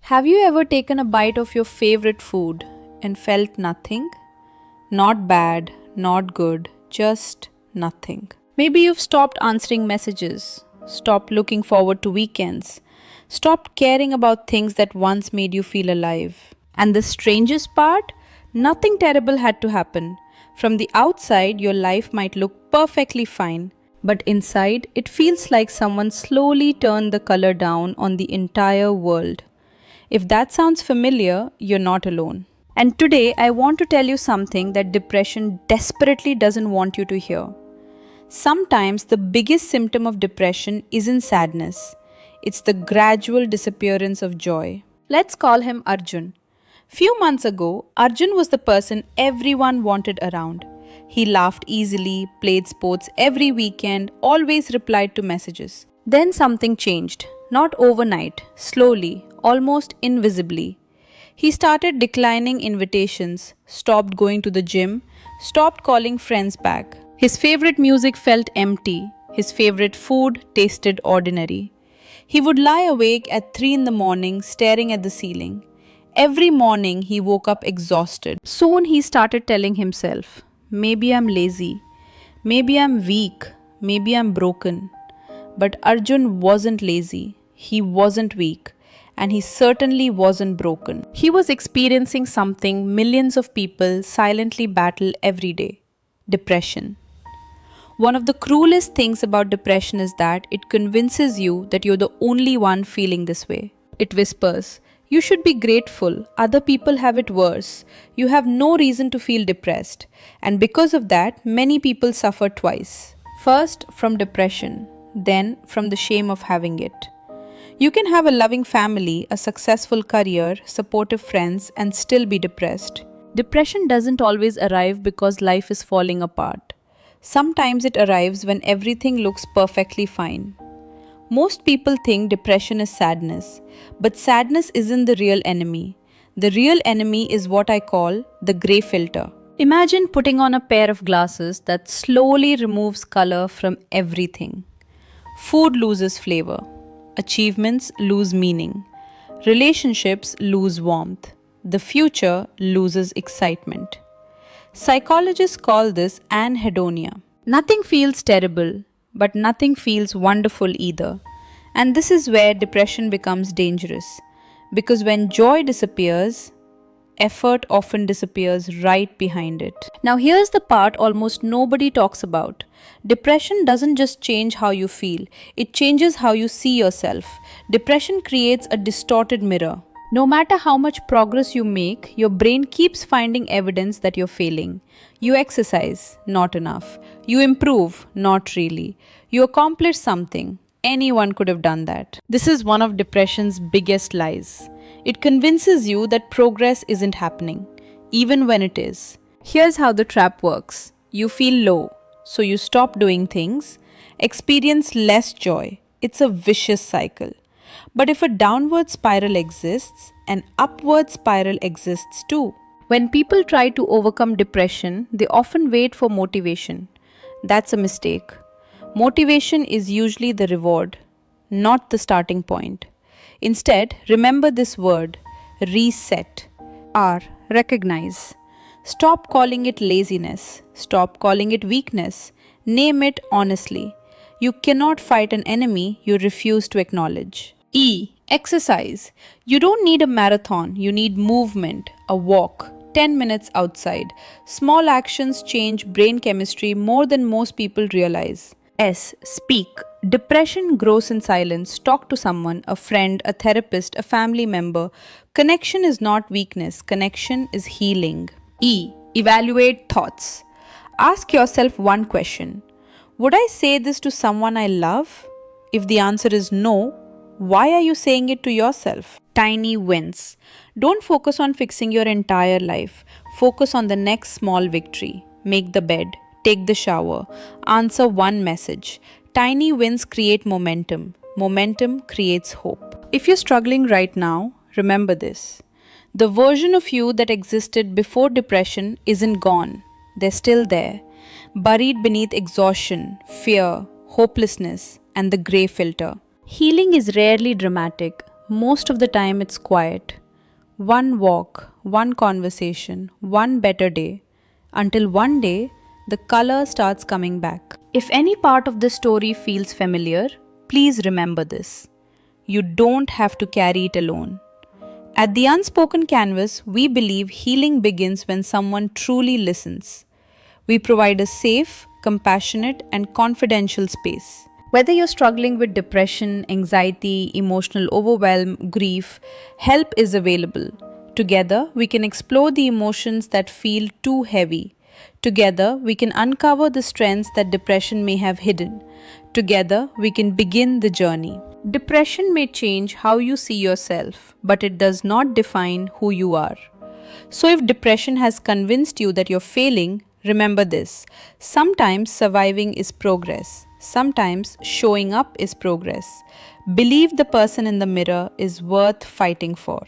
Have you ever taken a bite of your favorite food and felt nothing? Not bad, not good, just nothing. Maybe you've stopped answering messages, stopped looking forward to weekends, stopped caring about things that once made you feel alive. And the strangest part? Nothing terrible had to happen. From the outside, your life might look perfectly fine, but inside, it feels like someone slowly turned the color down on the entire world. If that sounds familiar, you're not alone. And today, I want to tell you something that depression desperately doesn't want you to hear. Sometimes the biggest symptom of depression isn't sadness, it's the gradual disappearance of joy. Let's call him Arjun. Few months ago, Arjun was the person everyone wanted around. He laughed easily, played sports every weekend, always replied to messages. Then something changed. Not overnight, slowly, almost invisibly. He started declining invitations, stopped going to the gym, stopped calling friends back. His favorite music felt empty. His favorite food tasted ordinary. He would lie awake at 3 in the morning staring at the ceiling. Every morning he woke up exhausted. Soon he started telling himself, maybe I'm lazy, maybe I'm weak, maybe I'm broken. But Arjun wasn't lazy, he wasn't weak, and he certainly wasn't broken. He was experiencing something millions of people silently battle every day: depression. One of the cruelest things about depression is that it convinces you that you're the only one feeling this way. It whispers, you should be grateful, other people have it worse. You have no reason to feel depressed. And because of that, many people suffer twice. First, from depression, then from the shame of having it. You can have a loving family, a successful career, supportive friends, and still be depressed. Depression doesn't always arrive because life is falling apart. Sometimes it arrives when everything looks perfectly fine. Most people think depression is sadness, but sadness isn't the real enemy. The real enemy is what I call the grey filter. Imagine putting on a pair of glasses that slowly removes color from everything. Food loses flavor. Achievements lose meaning. Relationships lose warmth. The future loses excitement. Psychologists call this anhedonia. Nothing feels terrible, but nothing feels wonderful either. And this is where depression becomes dangerous. Because when joy disappears, effort often disappears right behind it. Now, here's the part almost nobody talks about. Depression doesn't just change how you feel, it changes how you see yourself. Depression creates a distorted mirror. No matter how much progress you make, your brain keeps finding evidence that you're failing. You exercise, not enough. You improve, not really. You accomplish something. Anyone could have done that. This is one of depression's biggest lies. It convinces you that progress isn't happening, even when it is. Here's how the trap works. You feel low, so you stop doing things, experience less joy. It's a vicious cycle. But if a downward spiral exists, an upward spiral exists too. When people try to overcome depression, they often wait for motivation. That's a mistake. Motivation is usually the reward, not the starting point. Instead, remember this word, reset. R, recognize. Stop calling it laziness. Stop calling it weakness. Name it honestly. You cannot fight an enemy you refuse to acknowledge. E, exercise. You don't need a marathon, you need movement, a walk, 10 minutes outside. Small actions change brain chemistry more than most people realize. S, speak. Depression grows in silence. Talk to someone, a friend, a therapist, a family member. Connection is not weakness, connection is healing. E, evaluate thoughts. Ask yourself one question. Would I say this to someone I love? If the answer is no, why are you saying it to yourself? Tiny wins. Don't focus on fixing your entire life. Focus on the next small victory. Make the bed. Take the shower. Answer one message. Tiny wins create momentum. Momentum creates hope. If you're struggling right now, remember this. The version of you that existed before depression isn't gone. They're still there. Buried beneath exhaustion, fear, hopelessness, and the grey filter. Healing is rarely dramatic. Most of the time, it's quiet. One walk, one conversation, one better day. Until one day, the color starts coming back. If any part of the story feels familiar, please remember this. You don't have to carry it alone. At the Unspoken Canvas, we believe healing begins when someone truly listens. We provide a safe, compassionate, and confidential space. Whether you're struggling with depression, anxiety, emotional overwhelm, grief, help is available. Together, we can explore the emotions that feel too heavy. Together, we can uncover the strengths that depression may have hidden. Together, we can begin the journey. Depression may change how you see yourself, but it does not define who you are. So, if depression has convinced you that you're failing, remember this: sometimes surviving is progress, sometimes showing up is progress. Believe the person in the mirror is worth fighting for.